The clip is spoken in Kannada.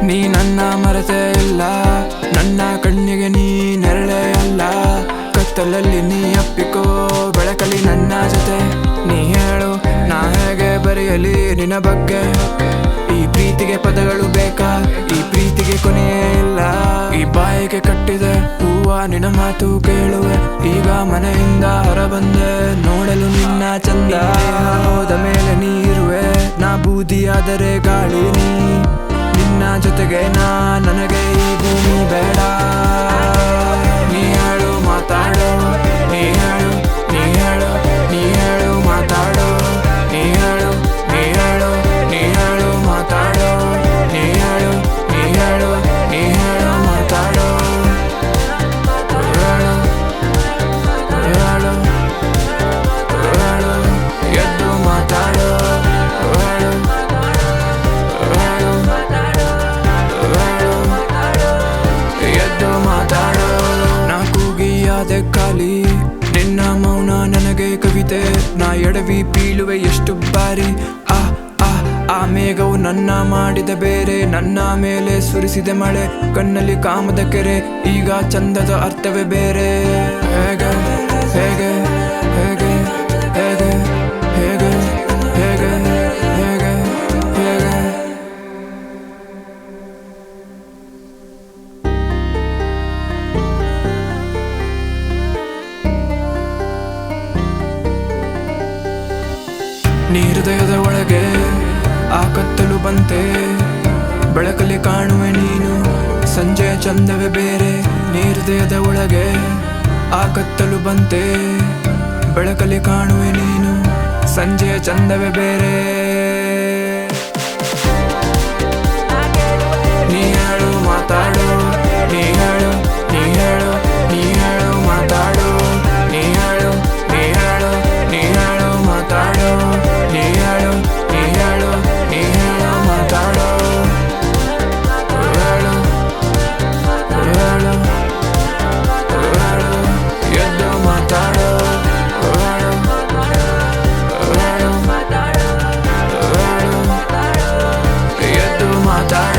ನೀ ನನ್ನ ಮರೆತೇ ಇಲ್ಲ, ನನ್ನ ಕಣ್ಣಿಗೆ ನೀ ನೆರಳೇ ಅಲ್ಲ. ಕತ್ತಲಲ್ಲಿ ನೀ ಅಪ್ಪಿಕೋ, ಬೆಳಕಲಿ ನನ್ನ ಜೊತೆ. ನೀ ಹೇಳು ನಾ ಹೇಗೆ ಬರೆಯಲಿ ನಿನ್ನ ಬಗ್ಗೆ. ಈ ಪ್ರೀತಿಗೆ ಪದಗಳು ಬೇಕಾ, ಈ ಪ್ರೀತಿಗೆ ಕೊನೆಯೇ ಇಲ್ಲ. ಈ ಬಾಯಿಗೆ ಕಟ್ಟಿದೆ ಹೂವ ನಿನ್ನ ಮಾತು ಕೇಳುವೆ. ಈಗ ಮನೆಯಿಂದ ಹೊರಬಂದೆ ನೋಡಲು ನಿನ್ನ ಚಂದ. ಹೋದ ಮೇಲೆ ನೀರುವೆ, ನಾ ಬೂದಿಯಾದರೆ ಗಾಳಿ ನೀ. ನಿನ್ನ ಜೊತೆಗೆ ನನಗೆ ಈ ಭೂಮಿ ಬೇಡ. ನೀ ಹೇಳು ಮಾತಾಡು, ನೀ ಹೇಳು, ನೀ ಹೇಳು, ನೀ ಹೇಳು ಮಾತಾಡು. ನೀ ಹೇಳು, ನೀ ಹೇಳು, ನೀ ಹೇಳು ಮಾತಾಡು. ನೀ ಹೇಳು, ನೀ ಹೇಳು, ನೀ ಹೇಳು ಮಾತಾಡು. ಹೇಳು, ಹೇಳು, ಹೇಳು, ಎದ್ದು ಮಾತಾಡು. ಹೇಳು, ಹೇಳು, ಎದ್ದು ಮಾತಾಡು. ನಾ ಕೂಗಿಯಾದೆ ಖಾಲಿ, ನಿನ್ನ ಮೌನ ನನಗೆ ಕವಿತೆ. ನಾ ಎಡವಿ ಬೀಳುವೆ ಎಷ್ಟು ಬಾರಿ. ಆ ಮೇಘವು ನನ್ನ ಮಾಡಿದ ಬೇರೆ, ನನ್ನ ಮೇಲೆ ಸುರಿಸಿದೆ ಮಳೆ. ಕಣ್ಣಲ್ಲಿ ಕಾಮದ ಕೆರೆ, ಈಗ ಚಂದದ ಅರ್ಥವೇ ಬೇರೆ. ಹೇಗೆ ಹೇಗೆ ಹೇಗೆ ಹೇಗೆ ಹೇಗೆ ಹೇಗೆ ಹೇಗೆ ಹೇಗೆ ನೀ ಹೃದಯದ ಒಳಗೆ ಆ ಕತ್ತಲು ಬಂತೆ, ಬೆಳಕಲ್ಲಿ ಕಾಣುವೆ ನೀನು. ಸಂಜೆಯ ಚಂದವೇ ಬೇರೆ. ನೀ ಹೃದಯದ ಒಳಗೆ ಆ ಕತ್ತಲು ಬಂತೆ, ಬೆಳಕಲ್ಲಿ ಕಾಣುವೆ ನೀನು. ಸಂಜೆಯ ಚಂದವೇ ಬೇರೆ. ನೀ ಹೇಳು ಮಾತಾಡು, ನೀ ಹೇಳು, ನೀ ಹೇಳು, ನೀ ಹೇಳು ಮಾತಾಡು. ನೀ ಹೇಳು, ನೀ ಹೇಳು, ನೀ ಹೇಳು ಮಾತಾಡು. ನೀ ಹೇಳು, ನೀ ಹೇಳು, ನೀ ಹೇಳು ಮಾತಾಡು. ಹೇಳು, ಹೇಳು, ಹೇಳು, ಎದ್ದು ಮಾತಾಡು. ಹೇಳು, ಹೇಳು, ಹೇಳು, ಎದ್ದು ಮಾತಾಡು.